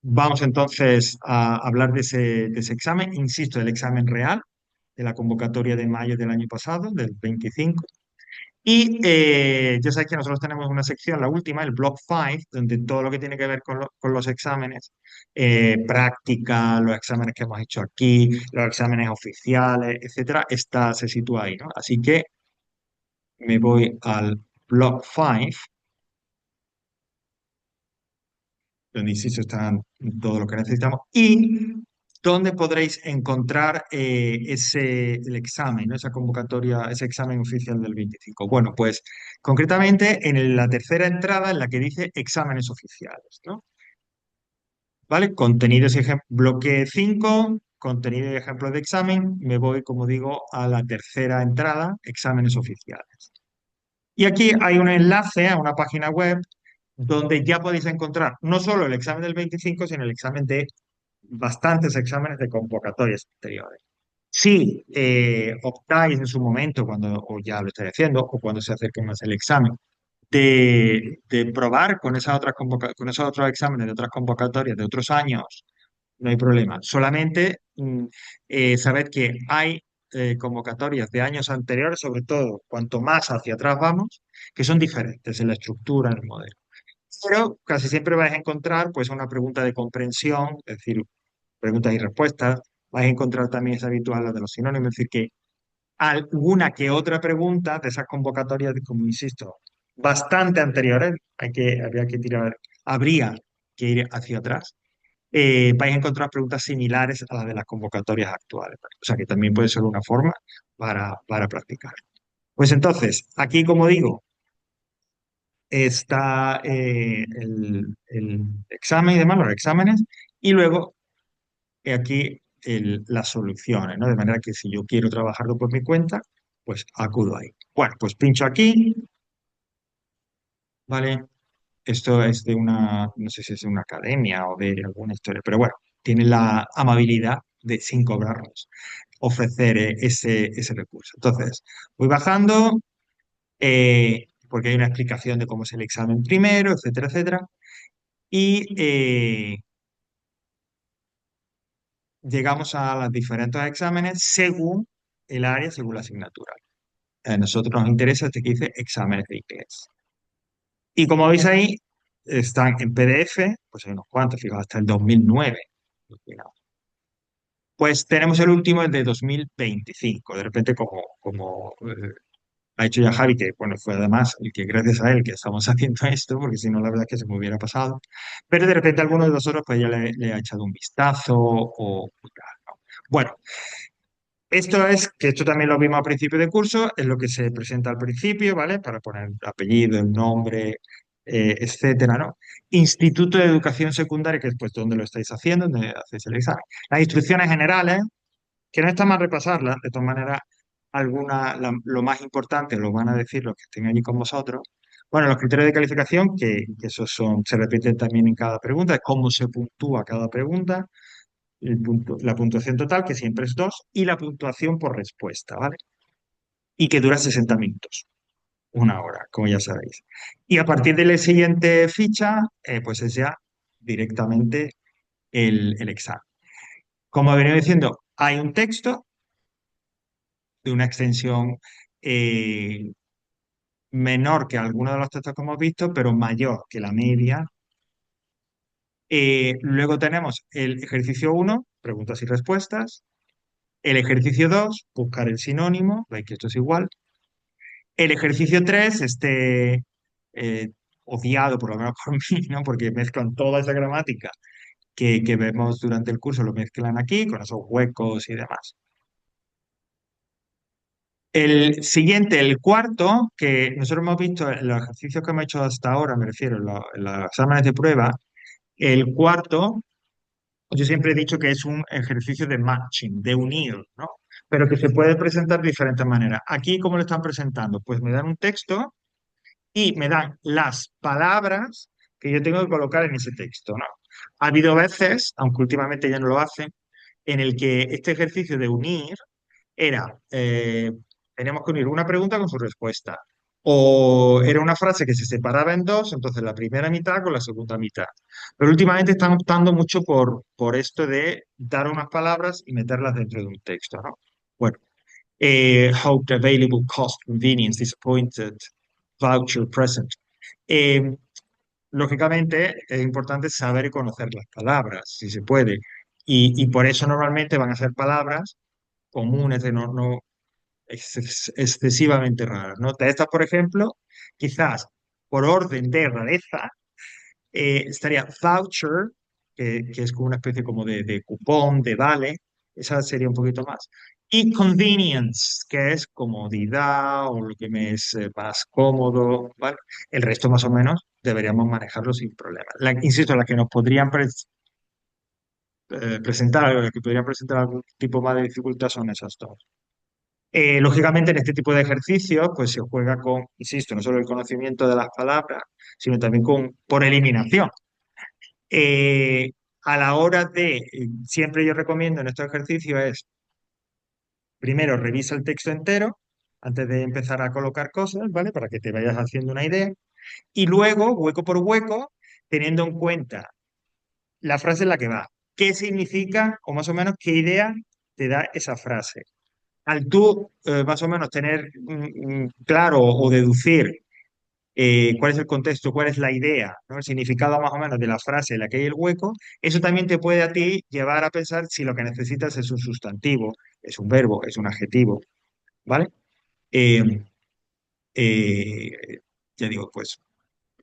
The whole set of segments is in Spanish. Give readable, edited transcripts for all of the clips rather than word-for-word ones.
Vamos entonces a hablar de ese examen. Insisto, el examen real de la convocatoria de mayo del año pasado, del 25. Y ya sabéis que nosotros tenemos una sección, la última, el Block 5, donde todo lo que tiene que ver con los exámenes, práctica, los exámenes que hemos hecho aquí, los exámenes oficiales, etcétera, se sitúa ahí, ¿no? Así que me voy al Block 5, donde insisto están todo lo que necesitamos, y donde podréis encontrar el examen, ¿no? Esa convocatoria, ese examen oficial del 25. Bueno, pues concretamente en la tercera entrada en la que dice exámenes oficiales, ¿no? ¿Vale? Contenidos y bloque 5, contenido y ejemplos de examen, me voy, como digo, a la tercera entrada, exámenes oficiales. Y aquí hay un enlace a una página web donde ya podéis encontrar no solo el examen del 25, sino el examen de bastantes exámenes de convocatorias anteriores. Si optáis en su momento, o ya lo estáis haciendo, o cuando se acerque más el examen, de probar con con esos otros exámenes de otras convocatorias de otros años, no hay problema. Solamente sabed que hay convocatorias de años anteriores, sobre todo cuanto más hacia atrás vamos, que son diferentes en la estructura, en el modelo. Pero casi siempre vais a encontrar pues una pregunta de comprensión, es decir, preguntas y respuestas. Vais a encontrar también es habitual la de los sinónimos, es decir, que alguna que otra pregunta de esas convocatorias, como insisto, bastante anteriores, habría que ir hacia atrás. Vais a encontrar preguntas similares a las de las convocatorias actuales. O sea que también puede ser una forma para practicar. Pues entonces, aquí, como digo, está el examen y demás, los exámenes, y luego aquí las soluciones, ¿no? De manera que si yo quiero trabajarlo por mi cuenta, pues acudo ahí. Bueno, pues pincho aquí, ¿vale? Esto es no sé si es de una academia o de alguna historia, pero bueno, tiene la amabilidad de, sin cobrarnos, ofrecer ese recurso. Entonces, voy bajando, porque hay una explicación de cómo es el examen primero, etcétera, etcétera. Y llegamos a los diferentes exámenes según el área, según la asignatura. A nosotros nos interesa este que dice exámenes de inglés. Y como veis ahí, están en PDF, pues hay unos cuantos, fijaos, hasta el 2009. Pues tenemos el último, el de 2025. De repente, como ha hecho ya Javi, que bueno, fue además el que gracias a él que estamos haciendo esto, porque si no, la verdad es que se me hubiera pasado. Pero de repente alguno de nosotros pues ya le ha echado un vistazo o tal, ¿no? Bueno, esto también lo vimos al principio de curso, es lo que se presenta al principio, ¿vale? Para poner el apellido, el nombre, etcétera, ¿no? Instituto de Educación Secundaria, que es pues donde lo estáis haciendo, donde hacéis el examen. Las instrucciones generales, que no está mal repasarlas, de todas maneras, lo más importante lo van a decir los que estén allí con vosotros. Bueno, los criterios de calificación, que esos se repiten también en cada pregunta, es cómo se puntúa cada pregunta, la puntuación total, que siempre es 2, y la puntuación por respuesta, ¿vale? Y que dura 60 minutos, una hora, como ya sabéis. Y a partir de la siguiente ficha, pues es ya directamente el examen. Como venía diciendo, hay un texto de una extensión eh, menor que algunos de los textos que hemos visto, pero mayor que la media. Luego tenemos el ejercicio 1, preguntas y respuestas. El ejercicio 2, buscar el sinónimo, veis que esto es igual. El ejercicio 3, eh, odiado por lo menos por mí, ¿no? Porque mezclan toda esa gramática que vemos durante el curso, lo mezclan aquí con esos huecos y demás. El siguiente, el cuarto, que nosotros hemos visto en los ejercicios que hemos hecho hasta ahora, me refiero, en los exámenes de prueba, el cuarto, yo siempre he dicho que es un ejercicio de matching, de unir, ¿no? Pero que se puede presentar de diferentes maneras. Aquí, ¿cómo lo están presentando? Pues me dan un texto y me dan las palabras que yo tengo que colocar en ese texto, ¿no? Ha habido veces, aunque últimamente ya no lo hacen, en el que este ejercicio de unir era, teníamos que unir una pregunta con su respuesta, O era una frase que se separaba en dos, entonces la primera mitad con la segunda mitad. Pero últimamente están optando mucho por esto de dar unas palabras y meterlas dentro de un texto, ¿no? Bueno, hoped available cost convenience disappointed voucher present. Eh, Lógicamente es importante saber y conocer las palabras, si se puede. Y por eso normalmente van a ser palabras comunes, de no excesivamente raras, ¿no? De estas, por ejemplo, quizás por orden de rareza, estaría voucher, que es como una especie como de cupón, de vale, esa sería un poquito más. Y convenience, que es comodidad o lo que me es más cómodo, ¿vale? El resto más o menos deberíamos manejarlo sin problema. Insisto, las que nos podrían presentar, las que podrían presentar algún tipo más de dificultad son esas dos. Lógicamente, en este tipo de ejercicios, pues se juega con, insisto, no solo el conocimiento de las palabras, sino también por eliminación. Eh, a la hora siempre yo recomiendo en estos ejercicios es, primero revisa el texto entero antes de empezar a colocar cosas, ¿vale? Para que te vayas haciendo una idea. Y luego, hueco por hueco, teniendo en cuenta la frase en la que va, qué significa o más o menos qué idea te da esa frase. Al tú más o menos tener claro o deducir cuál es el contexto, cuál es la idea, ¿no? El significado más o menos de la frase en la que hay el hueco, eso también te puede a ti llevar a pensar si lo que necesitas es un sustantivo, es un verbo, es un adjetivo, ¿vale? Eh, ya digo, pues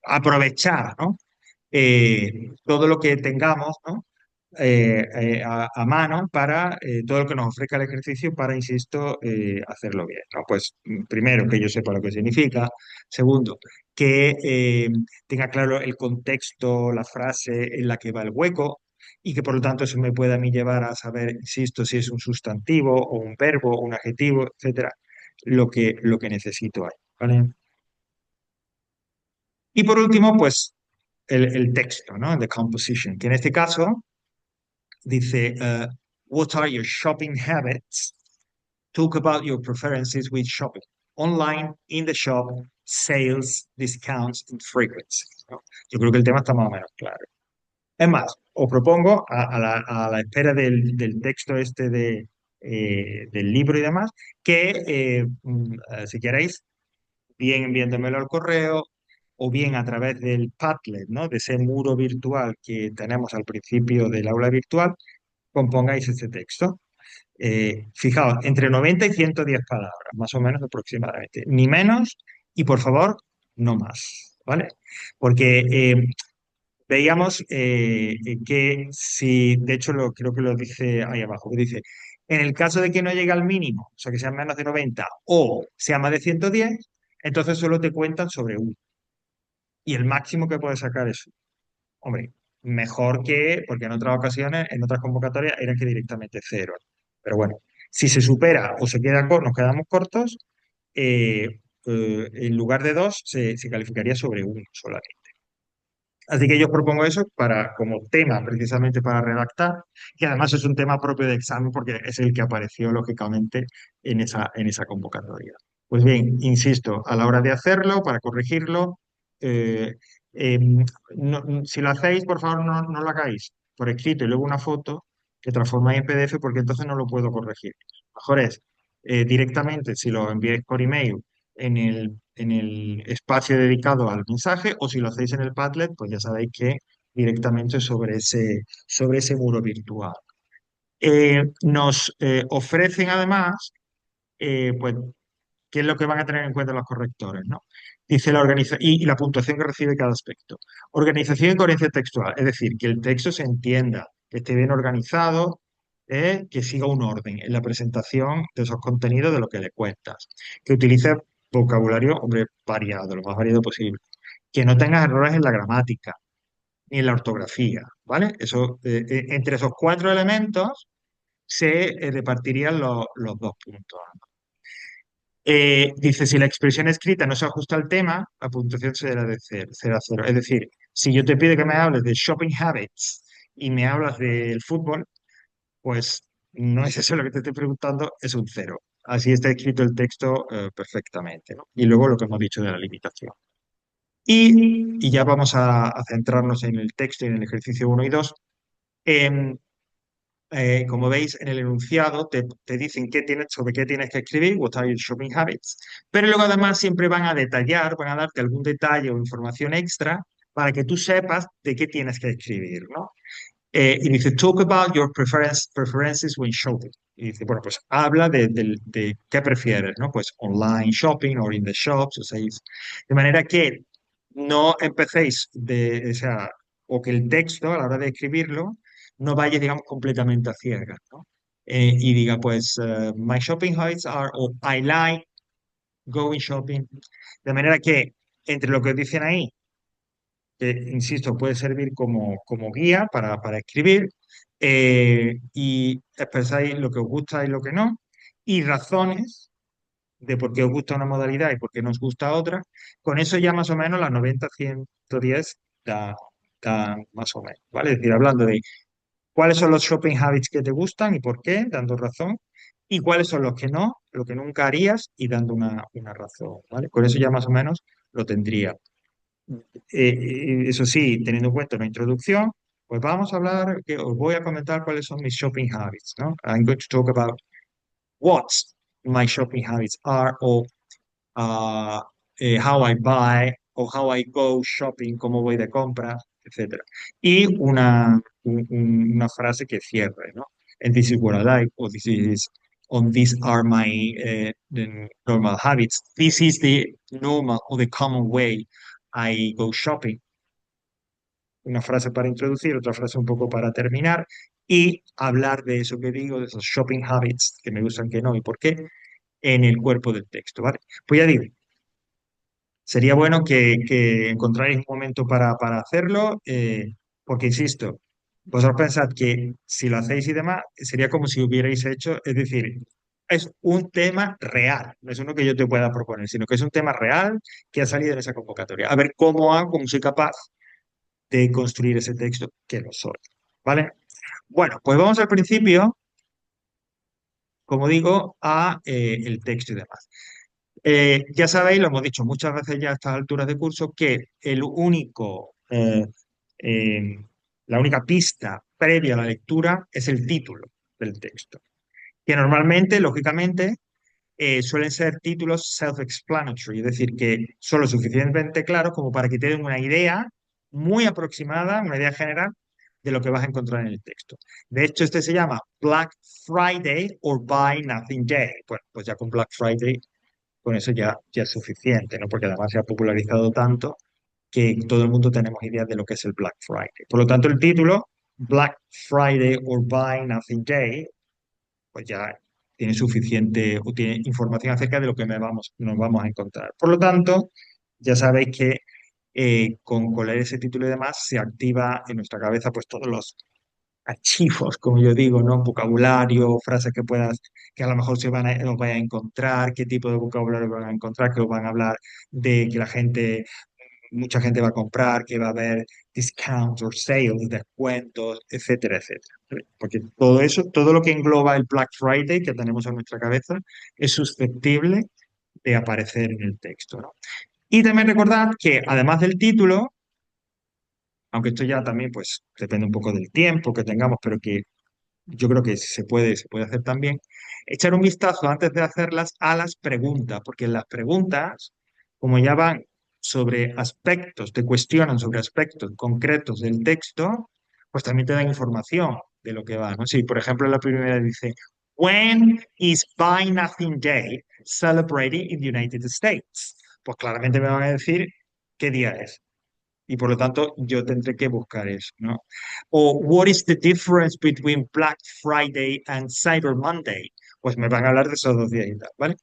aprovechar, ¿no? Todo lo que tengamos, ¿no? A mano para todo lo que nos ofrezca el ejercicio para, insisto, hacerlo bien, ¿no? Pues primero, que yo sepa lo que significa. Segundo, que tenga claro el contexto, la frase en la que va el hueco y que por lo tanto eso me pueda a mí llevar a saber, insisto, si es un sustantivo o un verbo, un adjetivo, etcétera, lo que necesito ahí, ¿vale? Y por último, pues el texto, ¿no? The composition, que en este caso dice, what are your shopping habits? Talk about your preferences with shopping. Online, in the shop, sales, discounts, and frequency, ¿no? Yo creo que el tema está más o menos claro. Es más, os propongo, a la espera del texto este del libro y demás, que si queréis, bien enviándomelo al correo o bien a través del Padlet, ¿no? De ese muro virtual que tenemos al principio del aula virtual, compongáis este texto. Fijaos, entre 90 y 110 palabras, más o menos aproximadamente, ni menos y por favor, no más, ¿vale? Porque veíamos que si, de hecho creo que lo dice ahí abajo, que dice, en el caso de que no llegue al mínimo, o sea, que sea menos de 90 o sea más de 110, entonces solo te cuentan sobre uno. Y el máximo que puedes sacar es, hombre, mejor que, porque en otras ocasiones, en otras convocatorias, era que directamente cero. Pero bueno, si se supera o se queda nos quedamos cortos, en lugar de dos, se calificaría sobre uno solamente. Así que yo propongo eso como tema precisamente para redactar, y además es un tema propio de examen porque es el que apareció lógicamente en esa convocatoria. Pues bien, insisto, a la hora de hacerlo, para corregirlo, eh, eh, si lo hacéis, por favor, no lo hagáis por escrito y luego una foto que transformáis en PDF porque entonces no lo puedo corregir. Mejor es directamente, si lo enviáis por email, en el espacio dedicado al mensaje, o si lo hacéis en el Padlet, pues ya sabéis que directamente sobre ese muro virtual. Nos ofrecen además, pues, qué es lo que van a tener en cuenta los correctores, ¿no? Dice y la puntuación que recibe cada aspecto. Organización y coherencia textual, es decir, que el texto se entienda, que esté bien organizado, que siga un orden en la presentación de esos contenidos de lo que le cuentas, que utilice vocabulario, hombre, variado, lo más variado posible, que no tengas errores en la gramática ni en la ortografía, ¿vale? Eso, entre esos cuatro elementos se repartirían los 2 puntos. Dice, si la expresión escrita no se ajusta al tema, la puntuación será de 0 a 0. Es decir, si yo te pido que me hables de shopping habits y me hablas del fútbol, pues no es eso lo que te estoy preguntando, es un 0. Así está escrito el texto perfectamente, ¿no? Y luego lo que hemos dicho de la limitación. Y ya vamos a centrarnos en el texto y en el ejercicio uno y 2. Como veis en el enunciado, te dicen sobre qué tienes que escribir, what are your shopping habits, pero luego además siempre van a detallar, van a darte algún detalle o información extra para que tú sepas de qué tienes que escribir, ¿no? Y dice, talk about your preferences when shopping. Y dice, bueno, pues habla de qué prefieres, ¿no? Pues online shopping or in the shops, o sea, de manera que no empecéis o sea, o que el texto a la hora de escribirlo no vaya, digamos, completamente a ciegas, ¿no? Y diga, pues, my shopping habits are, o I like going shopping, de manera que entre lo que dicen ahí que, insisto, puede servir como guía para escribir y expresáis lo que os gusta y lo que no, y razones de por qué os gusta una modalidad y por qué no os gusta otra. Con eso ya más o menos las 90-110 da, da más o menos, ¿vale? Es decir, hablando de cuáles son los shopping habits que te gustan y por qué, dando razón, y cuáles son los que no, lo que nunca harías y dando una razón, ¿vale? Con eso ya más o menos lo tendría. Eso sí, teniendo en cuenta una introducción, pues vamos a hablar, que os voy a comentar cuáles son mis shopping habits, ¿no? I'm going to talk about what my shopping habits are, or uh, how I buy, o how I go shopping, cómo voy de compras, etcétera. Y una frase que cierre, ¿no? And this is what I like, or this is, on these are my the normal habits. This is the normal or the common way I go shopping. Una frase para introducir, otra frase un poco para terminar y hablar de eso que digo, de esos shopping habits que me gustan, que no y por qué, en el cuerpo del texto, ¿vale? Pues ya digo, sería bueno que encontráis un momento para hacerlo, porque insisto, vosotros pensad que si lo hacéis y demás, sería como si hubierais hecho, es decir, es un tema real, no es uno que yo te pueda proponer, sino que es un tema real que ha salido en esa convocatoria. A ver cómo hago, cómo soy capaz de construir ese texto, que lo soy. ¿Vale? Bueno, pues vamos al principio, como digo, a el texto y demás. Ya sabéis, lo hemos dicho muchas veces ya a estas alturas de curso, que eh, la única pista previa a la lectura es el título del texto, que normalmente, lógicamente, suelen ser títulos self-explanatory, es decir, que son lo suficientemente claros como para que te den una idea muy aproximada, una idea general de lo que vas a encontrar en el texto. De hecho, este se llama Black Friday or Buy Nothing Day. Bueno, pues ya con Black Friday, con eso ya es suficiente, ¿no? Porque además se ha popularizado tanto que todo el mundo tenemos idea de lo que es el Black Friday. Por lo tanto, el título, Black Friday or Buy Nothing Day, pues ya tiene suficiente o tiene información acerca de lo que nos vamos a encontrar. Por lo tanto, ya sabéis que con leer ese título y demás se activa en nuestra cabeza pues todos los archivos, como yo digo, ¿no? Vocabulario, frases que a lo mejor os vaya a encontrar, qué tipo de vocabulario van a encontrar, que os van a hablar de que mucha gente va a comprar, que va a haber discounts or sales, descuentos, etcétera, etcétera. ¿Vale? Porque todo eso, todo lo que engloba el Black Friday que tenemos en nuestra cabeza es susceptible de aparecer en el texto, ¿no? Y también recordad que además del título, aunque esto ya también pues depende un poco del tiempo que tengamos, pero que yo creo que se puede hacer también, echar un vistazo antes de hacerlas a las preguntas, porque en las preguntas, como ya van sobre aspectos, te cuestionan sobre aspectos concretos del texto, pues también te dan información de lo que va, ¿no? Si, por ejemplo, la primera dice, When is Buy Nothing Day celebrated in the United States? Pues claramente me van a decir qué día es y por lo tanto yo tendré que buscar eso, ¿no? O what is the difference between Black Friday and Cyber Monday? Pues me van a hablar de esos dos días y tal, ¿vale?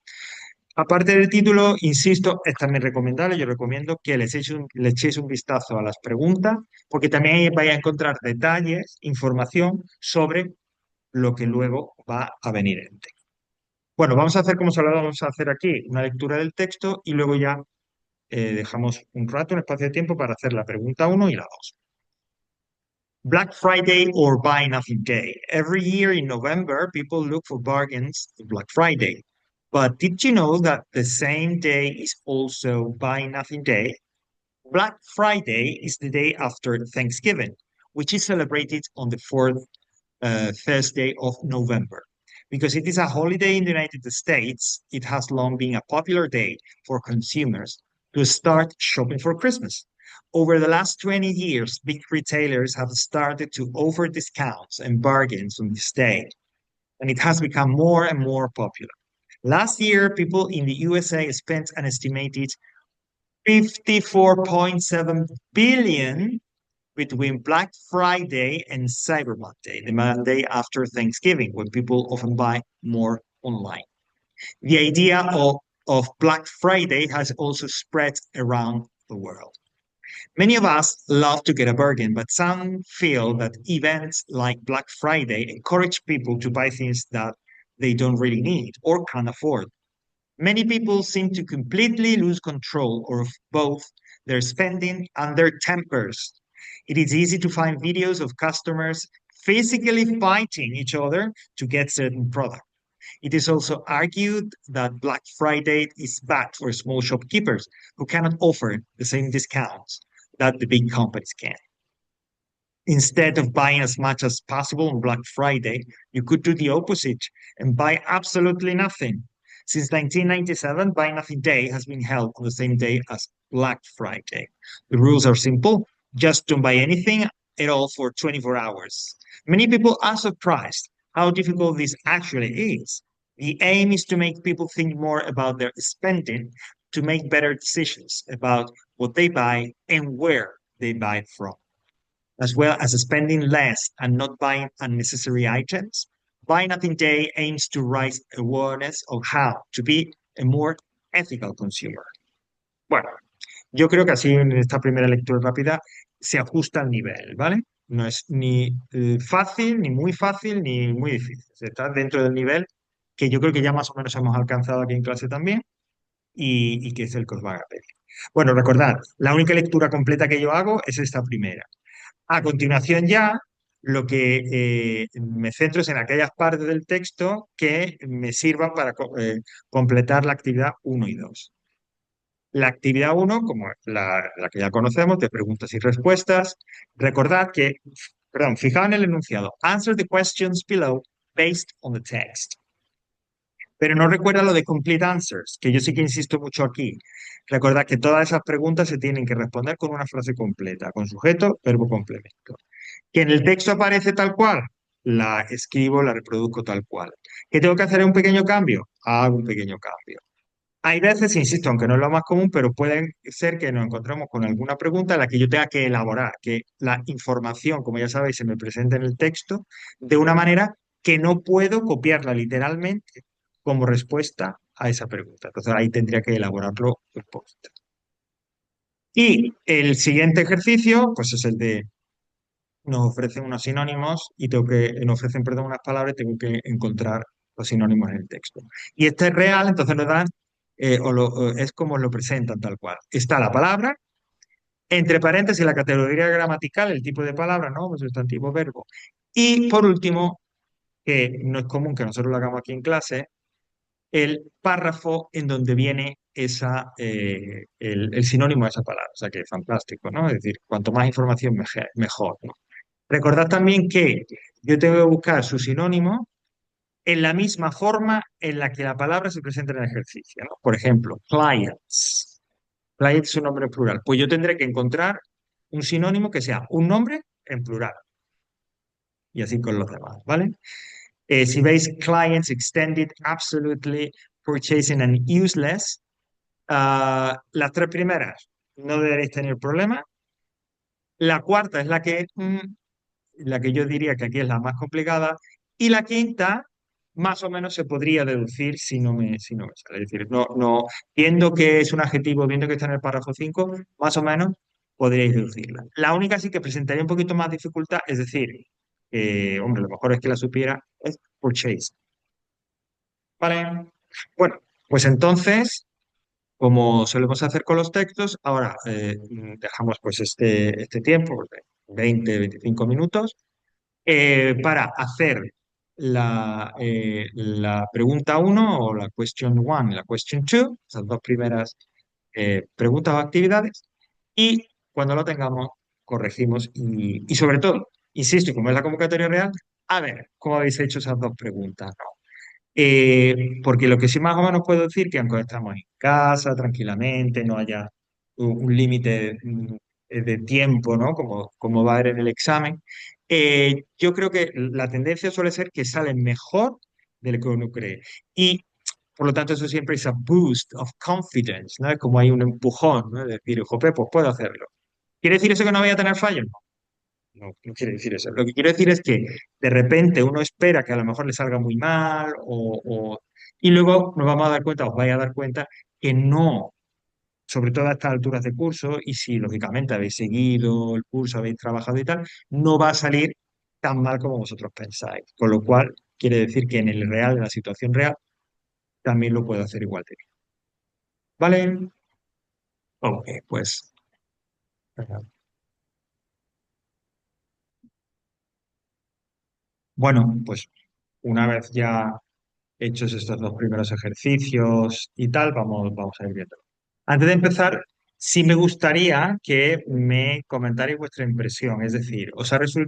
Aparte del título, insisto, es también recomendable, yo recomiendo que le echéis un vistazo a las preguntas, porque también ahí vais a encontrar detalles, información sobre lo que luego va a venir en el texto. Bueno, vamos a hacer como se lo vamos a hacer aquí, una lectura del texto y luego ya dejamos un rato, un espacio de tiempo para hacer la pregunta uno y la 2. Black Friday or Buy Nothing Day. Every year in November, people look for bargains in Black Friday. But did you know that the same day is also Buy Nothing Day? Black Friday is the day after Thanksgiving, which is celebrated on the fourth Thursday of November. Because it is a holiday in the United States, it has long been a popular day for consumers to start shopping for Christmas. Over the last 20 years, big retailers have started to offer discounts and bargains on this day, and it has become more and more popular. Last year, people in the USA spent an estimated 54.7 billion between Black Friday and Cyber Monday, the Monday after Thanksgiving, when people often buy more online. The idea of Black Friday has also spread around the world. Many of us love to get a bargain, but some feel that events like Black Friday encourage people to buy things that they don't really need or can't afford. Many people seem to completely lose control of both their spending and their tempers. It is easy to find videos of customers physically fighting each other to get certain products. It is also argued that Black Friday is bad for small shopkeepers who cannot offer the same discounts that the big companies can. Instead of buying as much as possible on Black Friday, you could do the opposite and buy absolutely nothing. Since 1997, Buy Nothing Day has been held on the same day as Black Friday. The rules are simple. Just don't buy anything at all for 24 hours. Many people are surprised how difficult this actually is. The aim is to make people think more about their spending, to make better decisions about what they buy and where they buy it from, as well as spending less and not buying unnecessary items. Buy Nothing Day aims to raise awareness of how to be a more ethical consumer. Bueno, yo creo que así en esta primera lectura rápida se ajusta al nivel, ¿vale? No es ni fácil, ni muy fácil, ni muy difícil. Está dentro del nivel que yo creo que ya más o menos hemos alcanzado aquí en clase también y que es el que os van a pedir. Bueno, recordad, la única lectura completa que yo hago es esta primera. A continuación ya, lo que me centro es en aquellas partes del texto que me sirvan para completar la actividad uno y 2. La actividad uno, como la que ya conocemos, de preguntas y respuestas, recordad que, perdón, fijaos en el enunciado. Answer the questions below based on the text. Pero no recuerda lo de complete answers, que yo sí que insisto mucho aquí. Recordad que todas esas preguntas se tienen que responder con una frase completa, con sujeto, verbo, complemento. Que en el texto aparece tal cual, la escribo, la reproduzco tal cual. ¿Que tengo que hacer un pequeño cambio? Hago un pequeño cambio. Hay veces, insisto, aunque no es lo más común, pero puede ser que nos encontremos con alguna pregunta en la que yo tenga que elaborar, que la información, como ya sabéis, se me presente en el texto de una manera que no puedo copiarla literalmente como respuesta a esa pregunta. Entonces ahí tendría que elaborarlo el post. Y el siguiente ejercicio, pues es el de nos ofrecen unos sinónimos y nos ofrecen, perdón, unas palabras y tengo que encontrar los sinónimos en el texto. Y este es real, entonces nos dan, es como lo presentan tal cual. Está la palabra, entre paréntesis la categoría gramatical, el tipo de palabra, ¿no? Pues sustantivo, verbo. Y por último, que no es común que nosotros lo hagamos aquí en clase, el párrafo en donde viene el sinónimo de esa palabra. O sea que es fantástico, ¿no? Es decir, cuanto más información mejor, ¿no? Recordad también que yo tengo que buscar su sinónimo en la misma forma en la que la palabra se presenta en el ejercicio, ¿no? Por ejemplo, clients. Clients es un nombre en plural. Pues yo tendré que encontrar un sinónimo que sea un nombre en plural. Y así con los demás, ¿vale? Si veis clients extended, absolutely, purchasing and useless, las tres primeras no deberéis tener problema. La cuarta es la que yo diría que aquí es la más complicada, y la quinta, más o menos se podría deducir si no me sale. Es decir, viendo que es un adjetivo, viendo que está en el párrafo 5 más o menos podríais deducirla. La única sí que presentaría un poquito más dificultad, es decir, hombre, lo mejor es que la supiera, es purchase. ¿Vale? Bueno, pues entonces, como solemos hacer con los textos, ahora dejamos pues este tiempo, 20, 25 minutos, para hacer la pregunta uno o la question one y la question two, esas dos primeras preguntas o actividades, y cuando lo tengamos, corregimos y sobre todo, insisto, y como es la convocatoria real, a ver cómo habéis hecho esas dos preguntas, ¿no? Porque lo que sí más o menos puedo decir que aunque estamos en casa, tranquilamente, no haya un límite de tiempo, ¿no? Como va a haber en el examen, yo creo que la tendencia suele ser que salen mejor de lo que uno cree. Y por lo tanto, eso siempre es a boost of confidence, ¿no? Es como hay un empujón, ¿no? Es decir, jope, pues puedo hacerlo. ¿Quiere decir eso que no voy a tener fallos? No, no quiere decir eso. Lo que quiero decir es que de repente uno espera que a lo mejor le salga muy mal y luego nos vamos a dar cuenta, os vais a dar cuenta que no, sobre todo a estas alturas de curso, y si lógicamente habéis seguido el curso, habéis trabajado y tal, no va a salir tan mal como vosotros pensáis. Con lo cual, quiere decir que en el real, en la situación real, también lo puedo hacer igual de bien. ¿Vale? Ok, pues. Bueno, pues una vez ya hechos estos dos primeros ejercicios y tal, vamos a ir viendo. Antes de empezar, sí me gustaría que me comentarais vuestra impresión, es decir,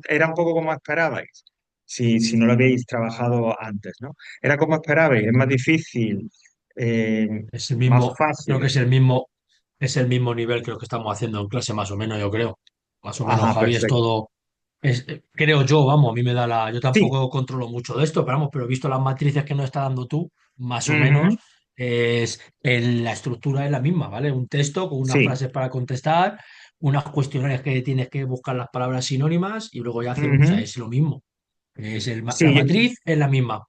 era un poco como esperabais? Si no lo habéis trabajado antes, ¿no? ¿Era como esperabais? ¿Es más difícil? Es el ¿Más mismo, creo que fácil? es el mismo nivel que lo que estamos haciendo en clase, más o menos, yo creo. Más o menos, Ajá, Javi, es perfecto. todo. Creo yo, vamos, a mí me da la. Yo Sí. tampoco controlo mucho de esto, pero vamos, pero he visto las matrices que nos está dando tú, más o Ujú. menos, la estructura es la misma, ¿vale? Un texto con unas Sí. frases para contestar, unas cuestionarios que tienes que buscar las palabras sinónimas y luego ya hacer, o sea, Ujú. es lo mismo. La Sí, matriz es la misma.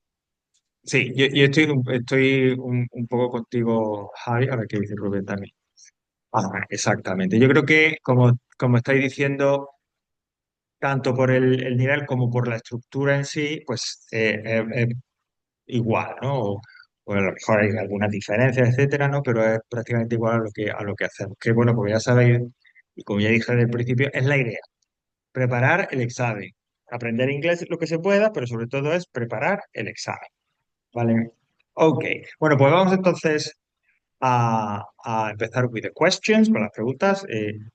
sí, yo estoy un poco contigo, Javi, a ver qué dice Rubén también. Ah, exactamente. Yo creo que, como estáis diciendo, tanto por el nivel como por la estructura en sí, pues es igual, ¿no? O a lo mejor hay algunas diferencias, etcétera, ¿no? Pero es prácticamente igual a lo que hacemos. Que bueno, como ya sabéis, y como ya dije desde el principio, es la idea. Preparar el examen. Aprender inglés lo que se pueda, pero sobre todo es preparar el examen. ¿Vale? Ok. Bueno, pues vamos entonces a empezar with the questions, con las preguntas.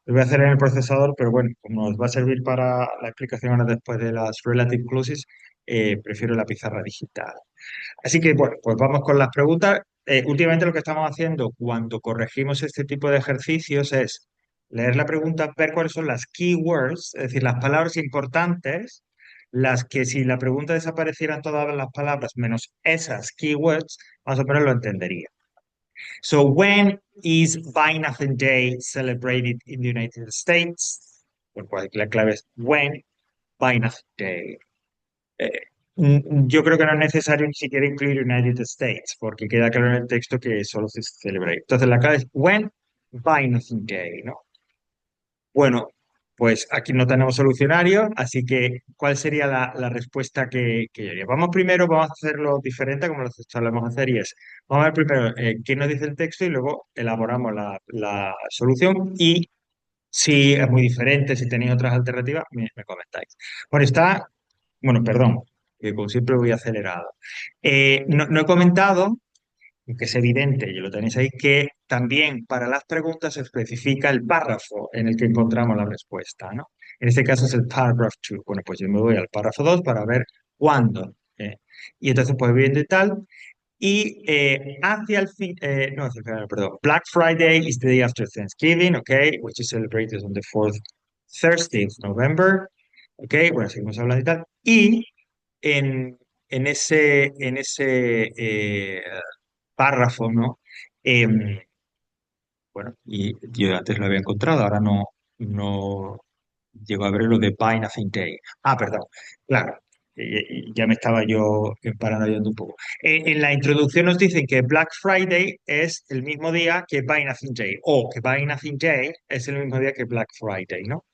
Lo voy a hacer en el procesador, pero bueno, como nos va a servir para la explicación ahora después de las relative clauses, prefiero la pizarra digital. Así que bueno, pues vamos con las preguntas. Últimamente lo que estamos haciendo cuando corregimos este tipo de ejercicios es leer la pregunta, ver cuáles son las keywords, es decir, las palabras importantes, las que si la pregunta desaparecieran todas las palabras menos esas keywords, más o menos lo entendería. So, when is Buy Nothing Day celebrated in the United States? Bueno, pues la clave es when Buy Nothing Day. Eh, yo creo que no es necesario ni siquiera incluir United States, porque queda claro en el texto que solo se celebra ahí. Entonces, la clave es when Buy Nothing Day, ¿no? Bueno, pues aquí no tenemos solucionario, así que ¿cuál sería la respuesta que yo haría? Vamos a hacerlo diferente como lo solemos hacer y es, vamos a ver primero qué nos dice el texto y luego elaboramos la solución y si es muy diferente, si tenéis otras alternativas, me comentáis. Bueno, perdón, que como siempre voy acelerado. No he comentado que es evidente, y lo tenéis ahí, que también para las preguntas se especifica el párrafo en el que encontramos la respuesta, ¿no? En este caso es el paragraph 2. Bueno, pues yo me voy al párrafo 2 para ver cuándo. Y entonces, pues bien de tal. Y hacia el fin, no, hacia el final, perdón. Black Friday is the day after Thanksgiving, okay, which is celebrated on the fourth Thursday of November. Ok, bueno, seguimos hablando y tal. Y en ese párrafo, ¿no? Em, bueno, y yo antes lo había encontrado, ahora no llego a ver lo de Buy Nothing Day. Ah, perdón, claro, ya me estaba yo paranoiando un poco. En la introducción nos dicen que Black Friday es el mismo día que Buy Nothing Day, o que Buy Nothing Day es el mismo día que Black Friday, ¿no?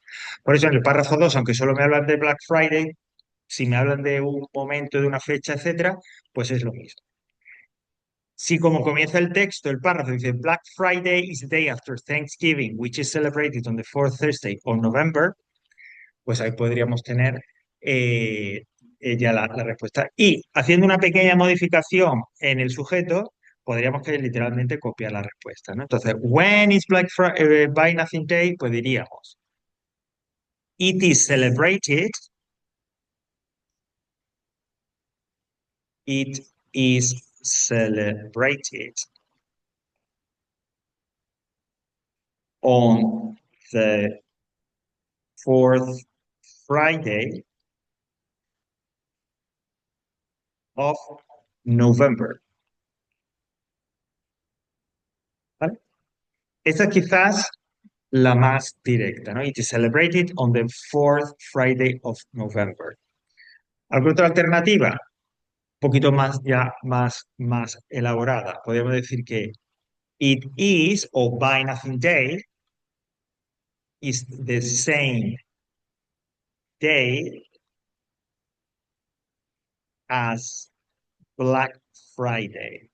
Por eso en el párrafo 2, aunque solo me hablan de Black Friday, si me hablan de un momento, de una fecha, etcétera, pues es lo mismo. Si como comienza el texto, el párrafo dice Black Friday is the day after Thanksgiving, which is celebrated on the fourth Thursday of November, pues ahí podríamos tener ya la respuesta. Y haciendo una pequeña modificación en el sujeto, podríamos que literalmente copiar la respuesta, ¿no? Entonces, when is Black Friday, Buy Nothing Day, pues diríamos, it is celebrated, it is celebrated on the fourth Friday of November. ¿Vale? Esta es quizás la más directa, ¿no? It is celebrated on the fourth Friday of November. ¿Alguna otra alternativa? Un poquito más, ya más elaborada. Podríamos decir que it is o Buy Nothing Day is the same day as Black Friday.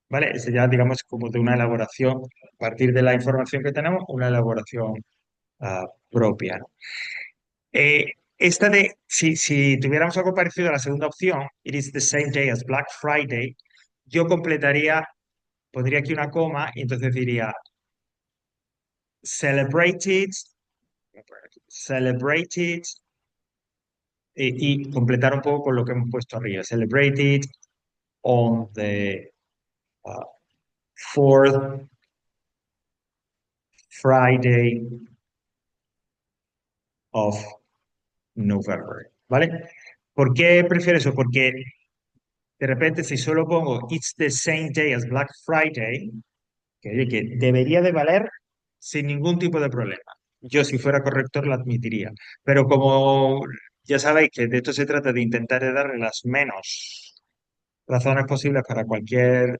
¿Vale? Eso ya, digamos, como de una elaboración, a partir de la información que tenemos, una elaboración propia, ¿no? Esta de, si tuviéramos algo parecido a la segunda opción, it is the same day as Black Friday, yo completaría, pondría aquí una coma y entonces diría celebrated, celebrated, y completar un poco con lo que hemos puesto arriba. Celebrated on the uh, fourth Friday of November. ¿Vale? ¿Por qué prefiero eso? Porque de repente si solo pongo it's the same day as Black Friday, que, oye, que debería de valer sin ningún tipo de problema. Yo si fuera corrector lo admitiría. Pero como ya sabéis que de esto se trata de intentar de darle las menos razones posibles para cualquier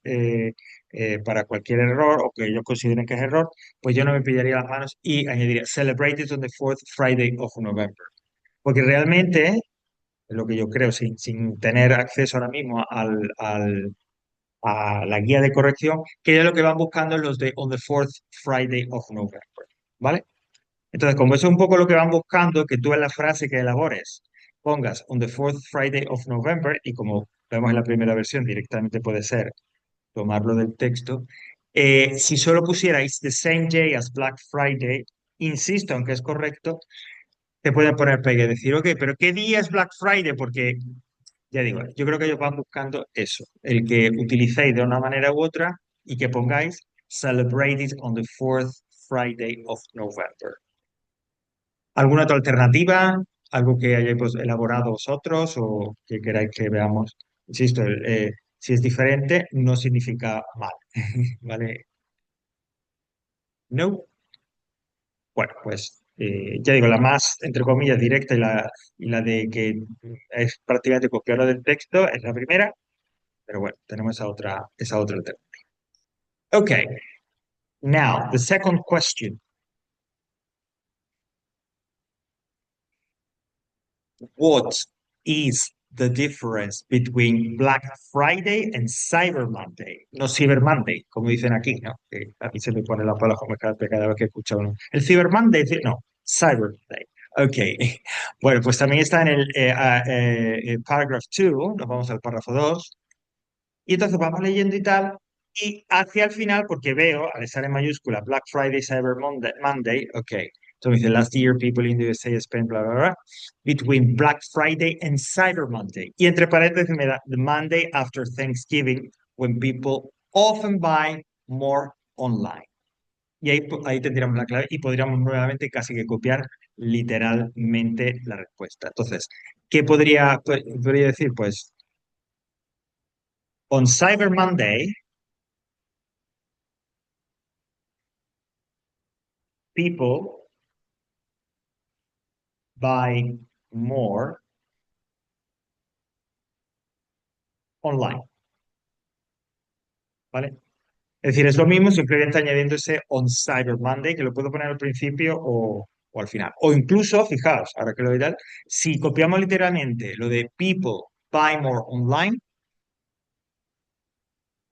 error o que ellos consideren que es error, pues yo no me pillaría las manos y añadiría celebrated on the fourth Friday of November. Porque realmente, es lo que yo creo, sin tener acceso ahora mismo a la guía de corrección, que es lo que van buscando los de on the fourth Friday of November. ¿Vale? Entonces, como eso es un poco lo que van buscando, que tú en la frase que elabores pongas on the fourth Friday of November, y como vemos en la primera versión, directamente puede ser tomarlo del texto. Si solo pusierais the same day as Black Friday, insisto, aunque es correcto, te pueden poner pegue y decir, ok, pero ¿qué día es Black Friday? Porque, ya digo, yo creo que ellos van buscando eso, el que utilicéis de una manera u otra y que pongáis celebrated on the fourth Friday of November. ¿Alguna otra alternativa? ¿Algo que hayáis pues, elaborado vosotros o que queráis que veamos? Insisto, si es diferente, no significa mal. ¿Vale? No. Bueno, pues ya digo, la más, entre comillas, directa y la de que es prácticamente copiarlo del texto es la primera, pero bueno, tenemos esa otra alternativa. Okay, now the second question. What is the difference between Black Friday and Cyber Monday? No Cyber Monday, como dicen aquí, ¿no? Que a mí se me pone la pala como cada vez que escucho uno. El Cyber Monday, no, Cyber Monday. Ok, bueno, pues también está en el paragraph 2, nos vamos al párrafo 2, y entonces vamos leyendo y tal, y hacia el final, porque veo, al estar en mayúscula, Black Friday, Cyber Monday, ok. Entonces dice, last year people in the USA spent bla, bla, bla, between Black Friday and Cyber Monday. Y entre paréntesis me da, the Monday after Thanksgiving, when people often buy more online. Y ahí tendríamos la clave y podríamos nuevamente casi que copiar literalmente la respuesta. Entonces, ¿qué podría decir? Pues, on Cyber Monday, people buy more online, ¿vale? Es decir, es lo mismo, simplemente añadiendo ese on Cyber Monday, que lo puedo poner al principio o al final. O incluso, fijaos, ahora que lo veis, si copiamos literalmente lo de people buy more online,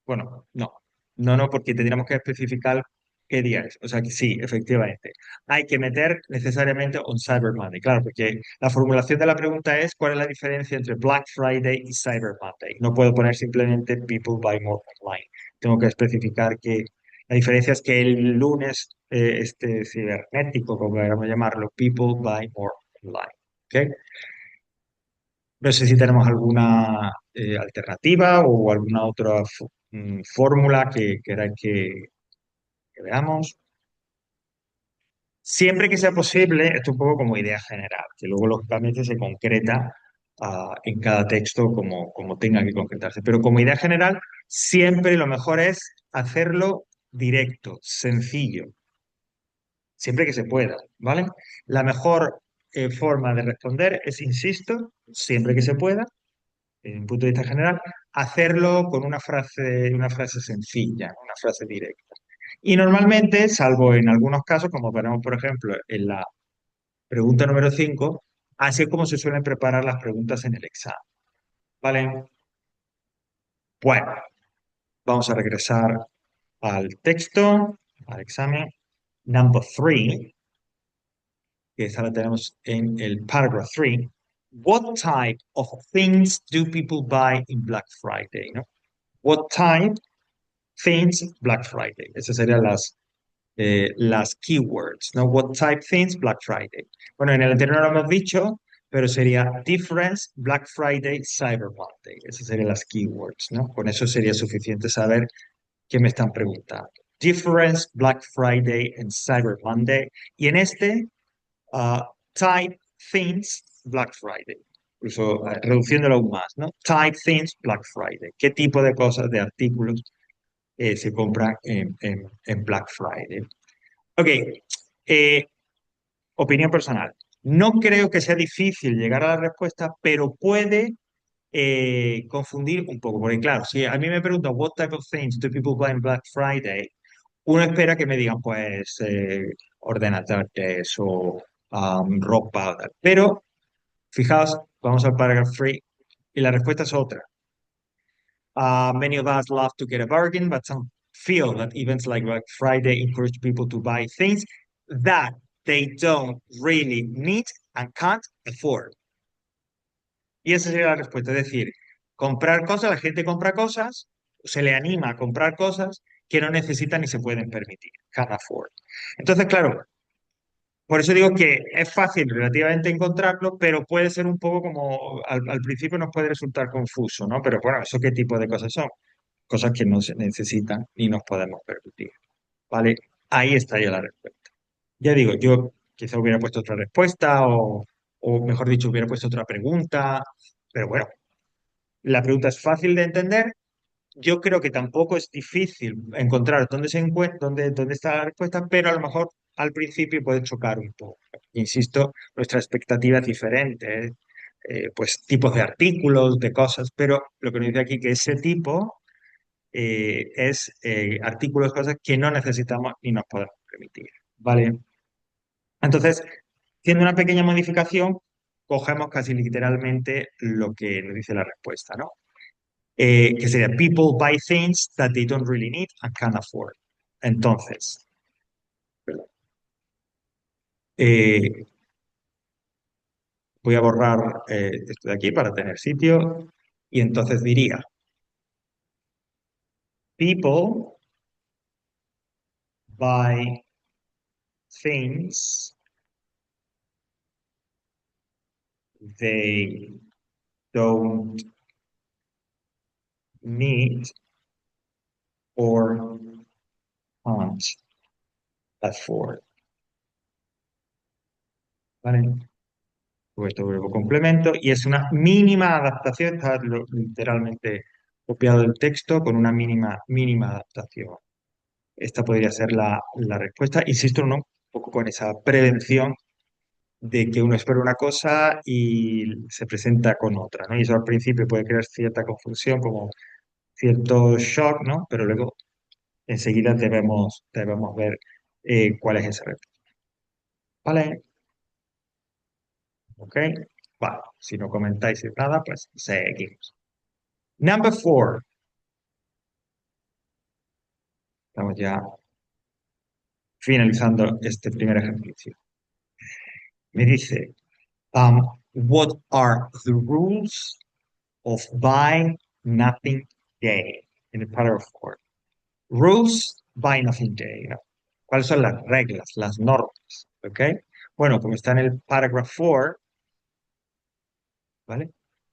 bueno, no, porque tendríamos que especificar qué día es. O sea que sí, efectivamente. Hay que meter necesariamente on Cyber Monday. Claro, porque la formulación de la pregunta es ¿cuál es la diferencia entre Black Friday y Cyber Monday? No puedo poner simplemente People buy more online. Tengo que especificar que la diferencia es que el lunes, este cibernético, como queramos llamarlo, People buy more online. ¿Ok? No sé si tenemos alguna alternativa o alguna otra fórmula que queráis que veamos. Siempre que sea posible, esto un poco como idea general, que luego lógicamente se concreta en cada texto como tenga que concretarse. Pero como idea general, siempre lo mejor es hacerlo directo, sencillo, siempre que se pueda, ¿vale? La mejor forma de responder es, insisto, siempre que se pueda, desde un punto de vista general, hacerlo con una frase sencilla, una frase directa. Y normalmente, salvo en algunos casos, como veremos, por ejemplo, en la pregunta número 5, así es como se suelen preparar las preguntas en el examen. ¿Vale? Bueno, vamos a regresar al texto, al examen. Number 3, que esta la tenemos en el paragraph 3. What type of things do people buy in Black Friday? ¿No? What type things Black Friday? Esas serían las keywords, ¿no? What type things Black Friday. Bueno, en el anterior no lo hemos dicho, pero sería difference, Black Friday, Cyber Monday. Esas serían las keywords, ¿no? Con eso sería suficiente saber qué me están preguntando. Difference, Black Friday and Cyber Monday. Y en este, type things Black Friday. Incluso reduciéndolo aún más, ¿no? Type things Black Friday. ¿Qué tipo de cosas, de artículos se compran en Black Friday? Ok, eh, opinión personal. No creo que sea difícil llegar a la respuesta, pero puede confundir un poco. Porque claro, si a mí me preguntan what type of things do people buy on Black Friday, uno espera que me digan pues ordenadores o ropa. Tal. Pero fijaos, vamos al paragraph 3 y la respuesta es otra. Many of us love to get a bargain, but some feel that events like Black Friday encourage people to buy things that they don't really need and can't afford. Y esa sería la respuesta. Es decir, comprar cosas, la gente compra cosas, se le anima a comprar cosas que no necesitan ni se pueden permitir, can't afford. Entonces, claro, por eso digo que es fácil relativamente encontrarlo, pero puede ser un poco como al principio nos puede resultar confuso, ¿no? Pero bueno, ¿eso qué tipo de cosas son? Cosas que no se necesitan ni nos podemos permitir, ¿vale? Ahí está ya la respuesta. Ya digo, yo quizá hubiera puesto otra respuesta o mejor dicho, hubiera puesto otra pregunta, pero bueno, la pregunta es fácil de entender. Yo creo que tampoco es difícil encontrar dónde se encuentra, dónde está la respuesta, pero a lo mejor al principio puede chocar un poco. Insisto, nuestra expectativa es diferente, ¿eh? Pues tipos de artículos, de cosas, pero lo que nos dice aquí que ese tipo es artículos, cosas que no necesitamos y nos podemos permitir. ¿Vale? Entonces, haciendo una pequeña modificación, cogemos casi literalmente lo que nos dice la respuesta, ¿no? Que sería people buy things that they don't really need and can't afford. Entonces, eh, voy a borrar esto de aquí para tener sitio y entonces diría, people buy things they don't need or can't afford. ¿Vale? Puesto verbo complemento y es una mínima adaptación, está literalmente copiado del texto con una mínima adaptación. Esta podría ser la respuesta. Insisto, ¿no? Un poco con esa prevención de que uno espera una cosa y se presenta con otra, ¿no? Y eso al principio puede crear cierta confusión, como cierto shock, ¿no? Pero luego enseguida debemos ver cuál es esa respuesta. ¿Vale? ¿Ok? Vale. Si no comentáis nada, pues seguimos. Number 4. Estamos ya finalizando este primer ejercicio. Me dice, what are the rules of Buy Nothing Day? En el paragraph 4. Rules Buy Nothing Day, ¿no? ¿Cuáles son las reglas, las normas? ¿Ok? Bueno, como está en el paragraph 4, ¿vale?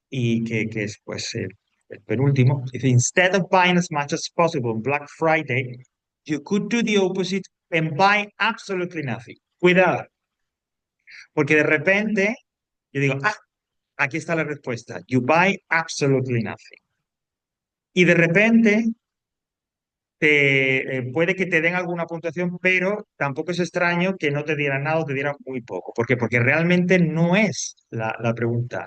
Y que es pues el penúltimo, dice, instead of buying as much as possible on Black Friday, you could do the opposite and buy absolutely nothing. Cuidado, porque de repente yo digo, ah, aquí está la respuesta, you buy absolutely nothing. Y de repente puede que te den alguna puntuación, pero tampoco es extraño que no te dieran nada o te dieran muy poco. ¿Por qué? Porque realmente no es la pregunta,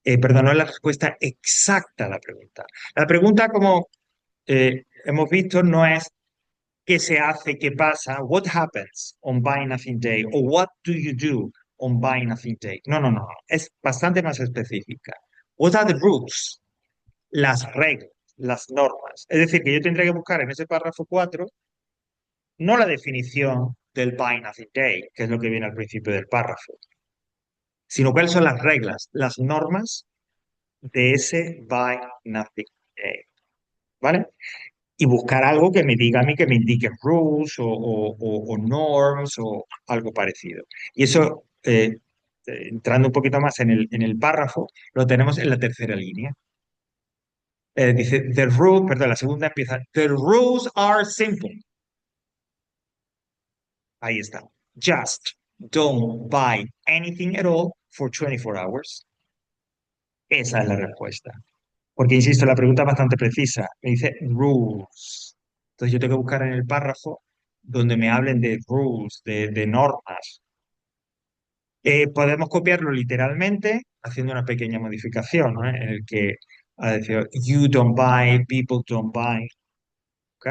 perdón, no es la respuesta exacta a la pregunta. La pregunta, como hemos visto, no es qué se hace, qué pasa, what happens on Buy Nothing Day o what do you do on Buy Nothing Day. No, no, no, es bastante más específica. What are the rules? Las reglas, las normas. Es decir, que yo tendría que buscar en ese párrafo 4 no la definición del Buy Nothing Day, que es lo que viene al principio del párrafo, sino cuáles son las reglas, las normas de ese Buy Nothing Day. ¿Vale? Y buscar algo que me diga a mí, que me indique rules o norms o algo parecido. Y eso, entrando un poquito más en el párrafo, lo tenemos en la tercera línea. Dice, the rule, perdón, la segunda empieza, the rules are simple. Ahí está. Just don't buy anything at all for 24 hours. Esa es la respuesta. Porque, insisto, la pregunta es bastante precisa. Me dice rules. Entonces yo tengo que buscar en el párrafo donde me hablen de rules, de normas. Podemos copiarlo literalmente haciendo una pequeña modificación, ¿no? En el que ha decir you don't buy, people don't buy. ¿Ok?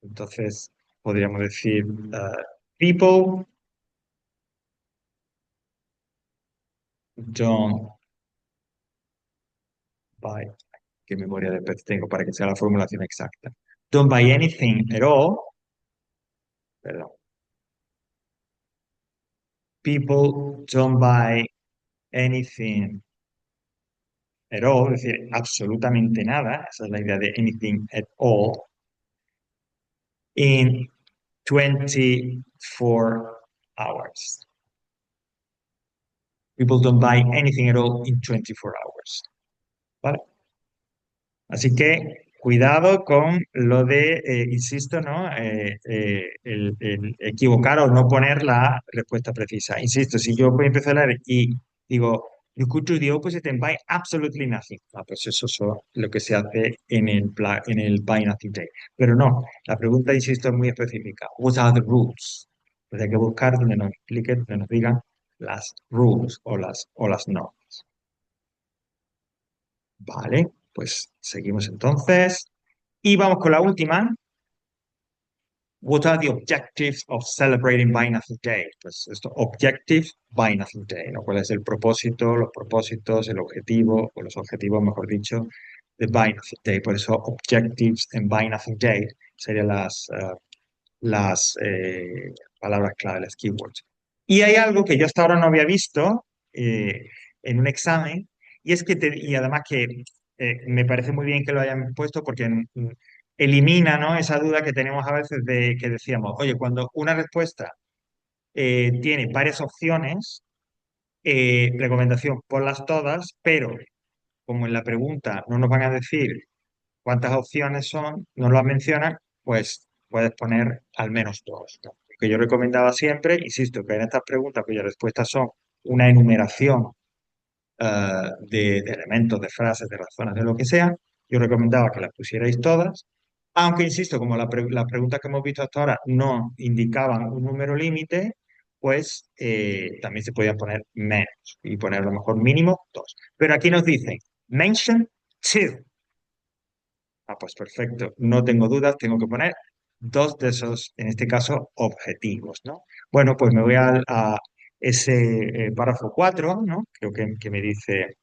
Entonces podríamos decir people don't buy. ¿Qué memoria de pez tengo para que sea la formulación exacta? Don't buy anything at all. Perdón. People don't buy anything at all, es decir, absolutamente nada, esa es la idea de anything at all, in 24 hours. People don't buy anything at all in 24 hours. ¿Vale? Así que cuidado con lo de, insisto, ¿no? El equivocar o no poner la respuesta precisa. Insisto, si yo voy a empezar a leer y digo, you could do the opposite and buy absolutely nothing. Ah, pues eso es lo que se hace en el Buy Nothing Day. Pero no, la pregunta, insisto, es muy específica. What are the rules? Pues hay que buscar donde nos expliquen, donde nos digan las rules o las normas. Vale, pues seguimos entonces. Y vamos con la última. What are the objectives of celebrating Buy Nothing Day? Pues esto, objective Buy Nothing Day, ¿no? ¿Cuál es el propósito, los propósitos, el objetivo, o los objetivos, mejor dicho, de Buy Nothing Day? Por eso, objectives en Buy Nothing Day serían las palabras clave, las keywords. Y hay algo que yo hasta ahora no había visto eh, en un examen, y es que, y además que me parece muy bien que lo hayan puesto porque elimina, ¿no? Esa duda que tenemos a veces de que decíamos, oye, cuando una respuesta tiene varias opciones, recomendación, ponlas todas, pero como en la pregunta no nos van a decir cuántas opciones son, no las mencionan, pues puedes poner al menos dos, ¿no? Lo que yo recomendaba siempre, insisto, que en estas preguntas cuyas respuestas son una enumeración de elementos, de frases, de razones, de lo que sea, yo recomendaba que las pusierais todas, aunque insisto, como las preguntas que hemos visto hasta ahora no indicaban un número límite, pues también se podían poner menos y poner a lo mejor mínimo dos. Pero aquí nos dicen, mention two. Ah, pues perfecto, no tengo dudas, tengo que poner dos de esos, en este caso, objetivos, ¿no? Bueno, pues me voy a ese párrafo 4, ¿no? Creo que me dice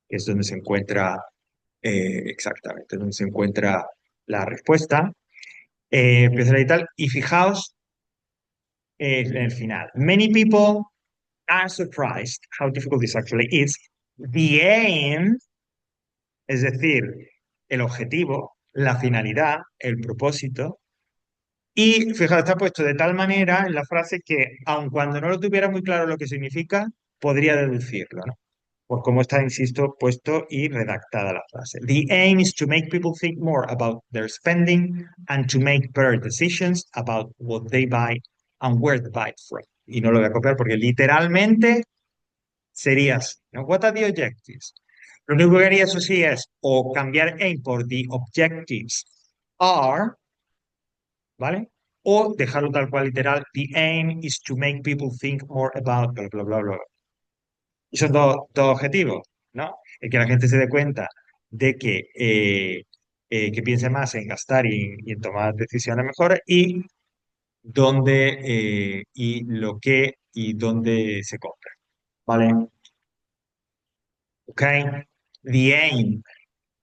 que es donde se encuentra exactamente, donde se encuentra la respuesta. Empezará y tal. Y fijaos en el final. Many people are surprised how difficult this actually is. The aim, es decir, el objetivo, la finalidad, el propósito. Y fijaos, está puesto de tal manera en la frase que, aun cuando no lo tuviera muy claro lo que significa, podría deducirlo, ¿no? Pues como está, insisto, puesto y redactada la frase. The aim is to make people think more about their spending and to make better decisions about what they buy and where they buy it from. Y no lo voy a copiar porque literalmente sería así, ¿no? What are the objectives? Lo único que haría, eso sí, es o cambiar aim por the objectives are, ¿vale? O dejarlo tal cual literal. The aim is to make people think more about bla, bla, bla, bla. Y son dos objetivos, ¿no? El que la gente se dé cuenta de que piense más en gastar y en tomar decisiones mejores y y lo que y dónde se compra, ¿vale? ¿Ok? The aim,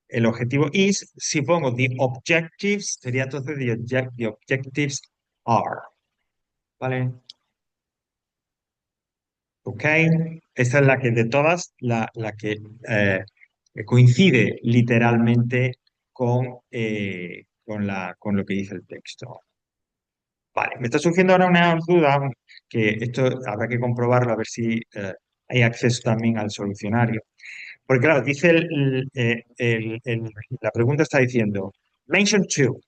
el objetivo is, si pongo the objectives, sería entonces the objectives are, ¿vale? ¿Ok? Esta es la que de todas, la que coincide literalmente con lo que dice el texto. Vale, me está surgiendo ahora una duda que esto habrá que comprobarlo a ver si hay acceso también al solucionario. Porque claro, dice la pregunta está diciendo, mention two.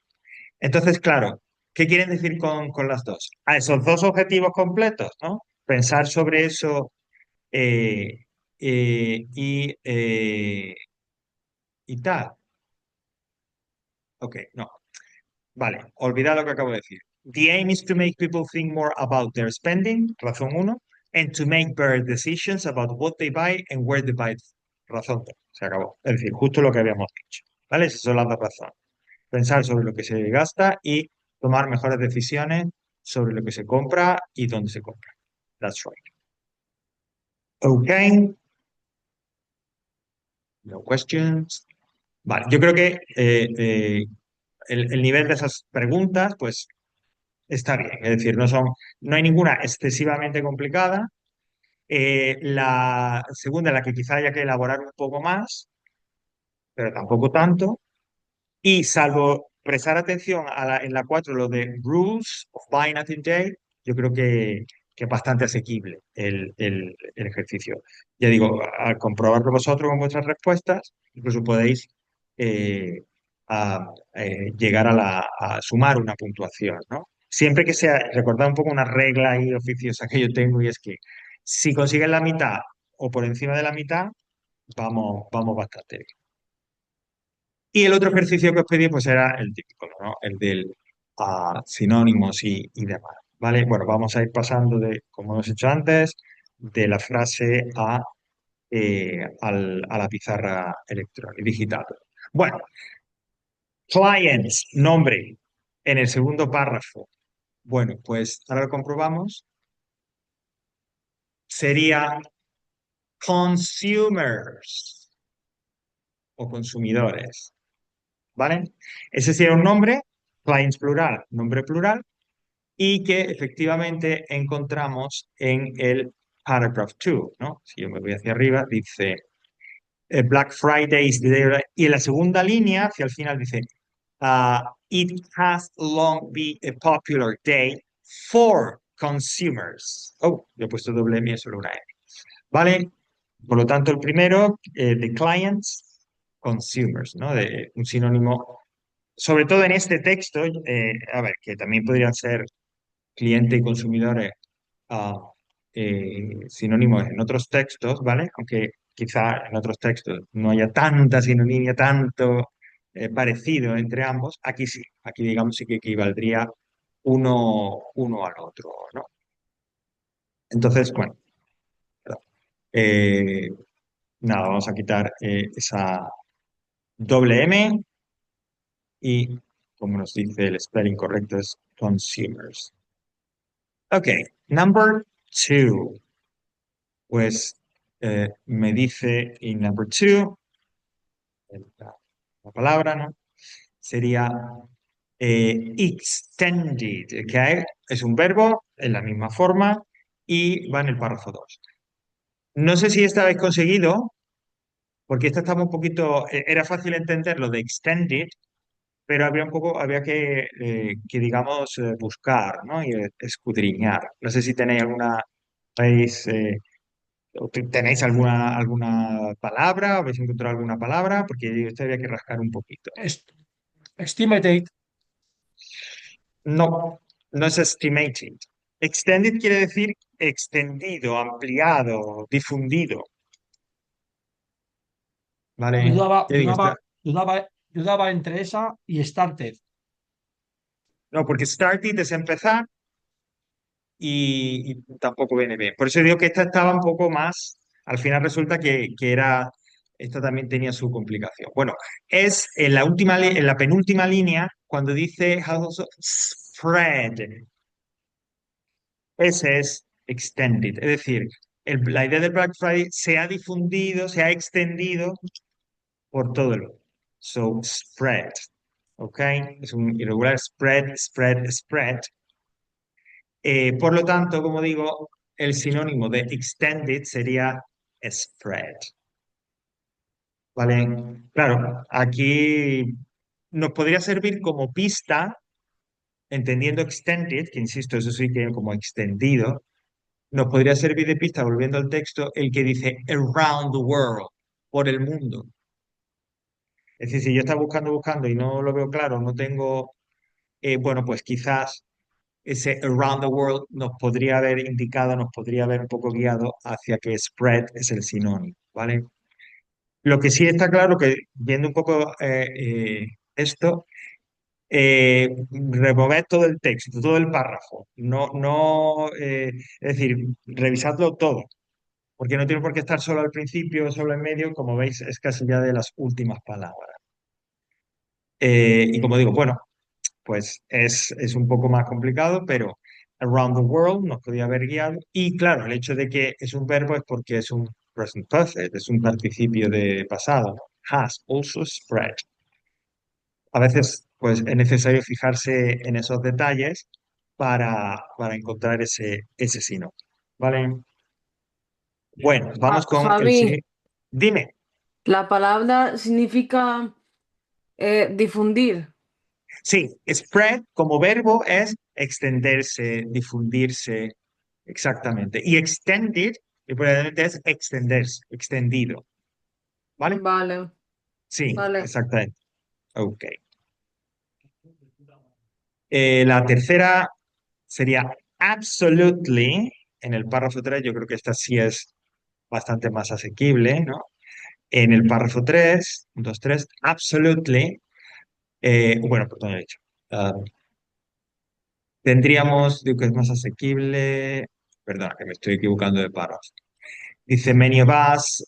Entonces, claro, ¿qué quieren decir con las dos? A esos dos objetivos completos, ¿no? Pensar sobre eso eh, eh, y, eh, y tal. Ok, no. Vale, olvidad lo que acabo de decir. The aim is to make people think more about their spending, razón uno, and to make better decisions about what they buy and where they buy it. Razón dos. Se acabó. Es decir, justo lo que habíamos dicho. ¿Vale? Esas son las dos razones. Pensar sobre lo que se gasta y tomar mejores decisiones sobre lo que se compra y dónde se compra. That's right. Okay. No questions. Vale, yo creo que el nivel de esas preguntas, pues está bien. Es decir, no hay ninguna excesivamente complicada. La segunda, la que quizá haya que elaborar un poco más, pero tampoco tanto. Y salvo prestar atención en la 4 lo de Rules of Buy Nothing Day, yo creo que es bastante asequible el ejercicio. Ya digo, al comprobarlo vosotros con vuestras respuestas, incluso podéis eh, llegar a sumar una puntuación, ¿no? Siempre que sea, recordad un poco una regla ahí oficiosa que yo tengo y es que si consigues la mitad o por encima de la mitad, vamos bastante bien. Y el otro ejercicio que os pedí pues era el típico, ¿no? El del sinónimos y demás, ¿vale? Bueno, vamos a ir pasando como hemos hecho antes, de la frase a la pizarra electrónica, digital. Bueno, clients, nombre, en el segundo párrafo. Bueno, pues ahora lo comprobamos. Sería consumers o consumidores, ¿vale? Ese sería un nombre, clients plural, nombre plural, y que efectivamente encontramos en el paragraph 2, ¿no? Si yo me voy hacia arriba, dice Black Friday is the day, y en la segunda línea, hacia el final, dice It has long been a popular day for consumers. Oh, le he puesto doble M y solo una M. ¿Vale? Por lo tanto, el primero, de clients, consumers, ¿no? De un sinónimo, sobre todo en este texto, a ver, que también podrían ser cliente y consumidores sinónimos en otros textos, ¿vale? Aunque quizá en otros textos no haya tanta sinonimia, tanto parecido entre ambos, aquí sí, aquí digamos sí que equivaldría uno al otro, ¿no? Entonces, bueno, eh, nada, vamos a quitar esa doble M y, como nos dice el spelling correcto, es consumers. Ok, number two. Pues me dice in number two, la, la palabra, ¿no? Sería extended, que es un verbo en la misma forma y va en el párrafo 2. No sé si esta habéis conseguido, porque esta estaba un poquito, era fácil entender lo de extended, pero había que digamos, buscar, ¿no? Y escudriñar. No sé si tenéis veis, tenéis alguna palabra, habéis encontrado alguna palabra, porque esto había que rascar un poquito. Est- Estimated, No, no es estimated. Extended quiere decir extendido, ampliado, difundido, ¿vale? dudaba, ¿Qué digo? dudaba, dudaba entre esa y started. No, porque started es empezar y tampoco viene bien. Por eso digo que esta estaba un poco más, al final resulta esta también tenía su complicación. Bueno, es en en la penúltima línea, cuando dice has also spread, ese es extended, es decir, la idea del Black Friday se ha difundido, se ha extendido por todo el mundo. So, spread, ¿ok? Es un irregular spread, spread, spread. Por lo tanto, como digo, el sinónimo de extended sería spread, ¿vale? Claro, aquí nos podría servir como pista, entendiendo extended, que insisto, eso sí que como extendido, nos podría servir de pista, volviendo al texto, el que dice around the world, por el mundo. Es decir, si yo estaba buscando y no lo veo claro, no tengo, bueno, pues quizás ese around the world nos podría haber indicado, nos podría haber un poco guiado hacia que spread es el sinónimo, ¿vale? Lo que sí está claro que viendo un poco esto, remover todo el texto, todo el párrafo, es decir, revisadlo todo, porque no tiene por qué estar solo al principio o solo en medio, como veis, es casi ya de las últimas palabras. Y como digo, bueno, pues es un poco más complicado, pero around the world nos podía haber guiado. Y claro, el hecho de que es un verbo es porque es un present perfect, es un participio de pasado, ¿no? Has also spread. A veces, pues es necesario fijarse en esos detalles para encontrar ese sino. ¿Vale? Bueno, vamos con el Javi, siguiente. Dime. la palabra significa difundir. Sí, spread como verbo es extenderse, difundirse, exactamente. Y extended, y probablemente es extenderse, extendido. ¿Vale? Vale, Sí, vale. exactamente. Ok. La tercera sería absolutely. En el párrafo 3 yo creo que esta sí es bastante más asequible, ¿no? En el párrafo 3, 2, 3, absolutely. Bueno, perdón, he dicho. Ah, tendríamos, digo que es más asequible. Perdona, que me estoy equivocando de párrafo. Dice, many of us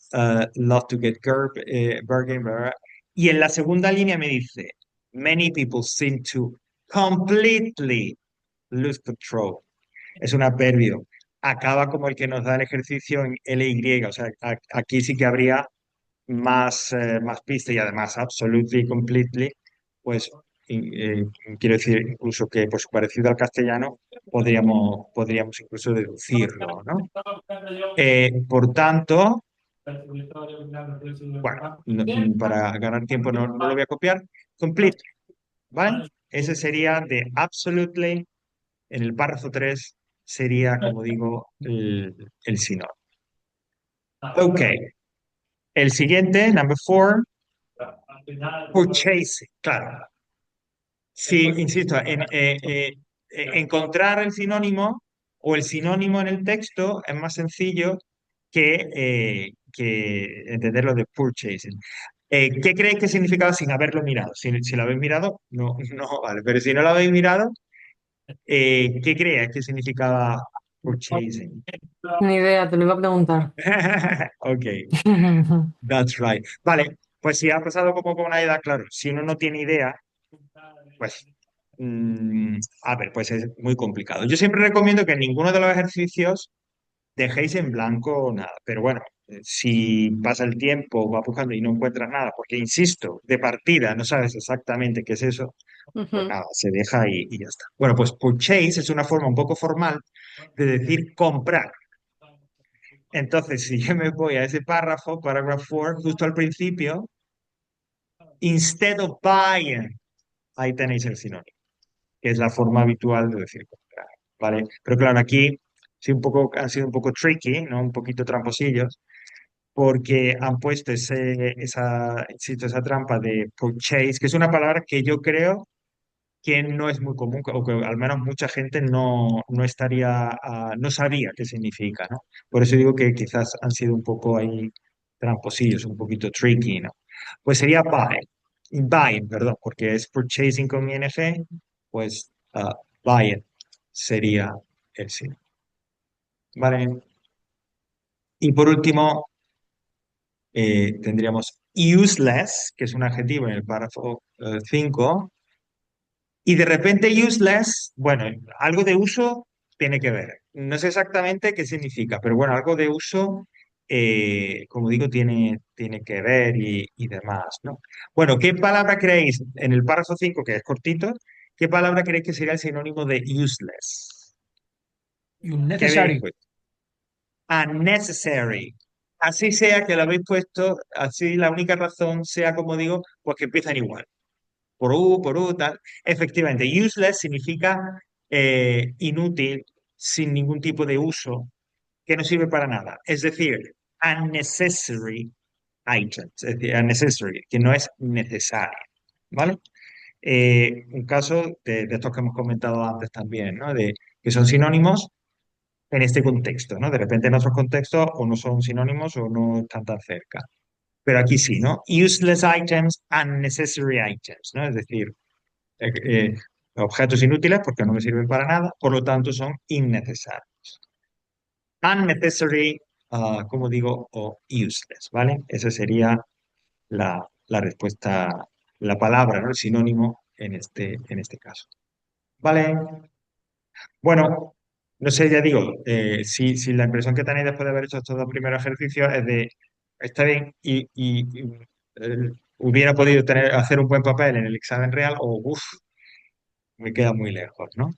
love to get burger, blah, blah. Y en la segunda línea me dice, many people seem to completely lose control. Es un adverbio. Acaba como el que nos da el ejercicio en LY. O sea, aquí sí que habría más pista y además absolutely, completely, pues quiero decir incluso que pues parecido al castellano podríamos incluso deducirlo, ¿no? Por tanto, bueno, para ganar tiempo no lo voy a copiar. Complete, ¿vale? Ese sería de absolutely, en el párrafo 3 sería, como digo, el sinónimo. Ok, el siguiente, number 4, purchasing, claro. Sí, insisto, encontrar el sinónimo o el sinónimo en el texto es más sencillo que entender lo de purchasing. ¿Qué creéis que significaba sin haberlo mirado? Si lo habéis mirado, no, no vale. Pero si no lo habéis mirado, ¿qué creéis que significaba purchasing? Ni idea, te lo iba a preguntar. Ok, that's right. Vale, pues si ha pasado como con una edad, claro, si uno no tiene idea, pues, a ver, pues es muy complicado. Yo siempre recomiendo que en ninguno de los ejercicios dejéis en blanco nada, pero bueno, si pasa el tiempo, vas buscando y no encuentras nada, porque insisto, de partida no sabes exactamente qué es eso, Pues Ujú. nada, se deja y ya está. Bueno, pues purchase es una forma un poco formal de decir comprar. Entonces, si yo me voy a ese párrafo, paragraph 4, justo al principio, instead of buying, ahí tenéis el sinónimo, que es la forma habitual de decir comprar, ¿vale? Pero claro, aquí sí han sido un poco tricky, ¿no? Un poquito tramposillos, porque han puesto insisto, esa trampa de purchase, que es una palabra que yo creo que no es muy común, o que al menos mucha gente no estaría, no sabía qué significa, ¿no? Por eso digo que quizás han sido un poco ahí tramposillos, un poquito tricky, ¿no? Pues sería buying, perdón, porque es purchasing con ing, pues buying sería el sí. ¿Vale? Y por último, tendríamos useless, que es un adjetivo en el párrafo 5. Y de repente useless, bueno, algo de uso tiene que ver. No sé exactamente qué significa, pero bueno, algo de uso, como digo, tiene que ver y demás, ¿no? Bueno, ¿qué palabra creéis en el párrafo 5 que es cortito, qué palabra creéis que sería el sinónimo de useless? ¿Qué habéis Unnecessary. puesto? Unnecessary. Así sea que lo habéis puesto, así la única razón sea, como digo, pues que empiezan igual por U, tal. Efectivamente, useless significa inútil, sin ningún tipo de uso, que no sirve para nada. Es decir, unnecessary items, es decir, unnecessary, que no es necesario. ¿Vale? Un caso de estos que hemos comentado antes también, ¿no? De que son sinónimos en este contexto, ¿no? De repente en otros contextos o no son sinónimos o no están tan cerca. Pero aquí sí, ¿no? Useless items, unnecessary items, ¿no? Es decir, eh, eh, objetos inútiles porque no me sirven para nada, por lo tanto son innecesarios. Unnecessary, como digo, o useless, ¿vale? Esa sería la respuesta, la palabra, ¿no? El sinónimo en este caso. ¿Vale? Bueno, no sé, ya digo, si la impresión que tenéis después de haber hecho estos dos primeros ejercicios es de, está bien, hubiera podido hacer un buen papel en el examen real o, uff, me queda muy lejos, ¿no?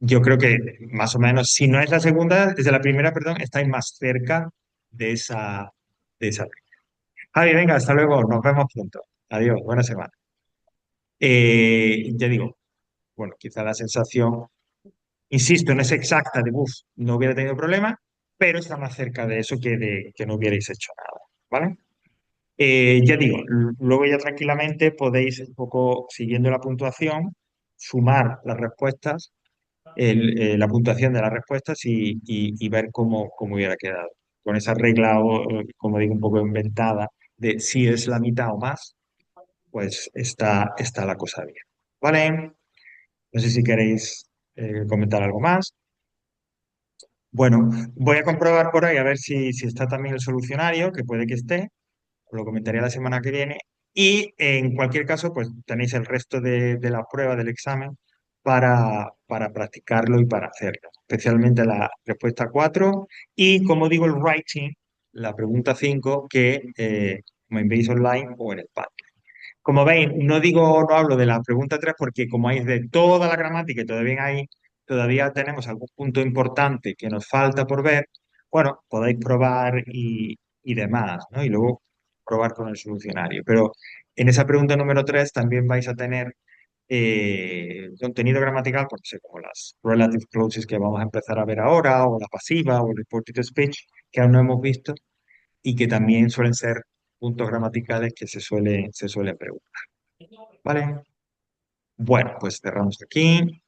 Yo creo que más o menos, si no es la segunda, desde la primera, perdón, estáis más cerca de esa. Javi, venga, hasta luego, nos vemos pronto. Adiós, buena semana. Ya digo, bueno, quizá la sensación, insisto, no es exacta de, uff, no hubiera tenido problema, pero está más cerca de eso que de que no hubierais hecho nada, ¿vale? Ya digo, luego ya tranquilamente podéis un poco, siguiendo la puntuación, sumar las respuestas la puntuación de las respuestas y ver cómo hubiera quedado. Con esa regla, como digo, un poco inventada de si es la mitad o más, pues está la cosa bien. ¿Vale? No sé si queréis comentar algo más. Bueno, voy a comprobar por ahí a ver si está también el solucionario, que puede que esté, lo comentaré la semana que viene. Y en cualquier caso, pues tenéis el resto de la prueba del examen para practicarlo y para hacerlo, especialmente la respuesta 4 y, como digo, el writing, la pregunta 5 que me enviéis online o en el pad. Como veis, no hablo de la pregunta 3 porque como hay de toda la gramática y todavía tenemos algún punto importante que nos falta por ver, bueno, podéis probar y demás, ¿no? Y luego probar con el solucionario. Pero en esa pregunta número 3 también vais a tener contenido gramatical, pues, no sé, como las relative clauses que vamos a empezar a ver ahora, o la pasiva, o el reported speech, que aún no hemos visto, y que también suelen ser puntos gramaticales que se suelen preguntar. ¿Vale? Bueno, pues cerramos aquí.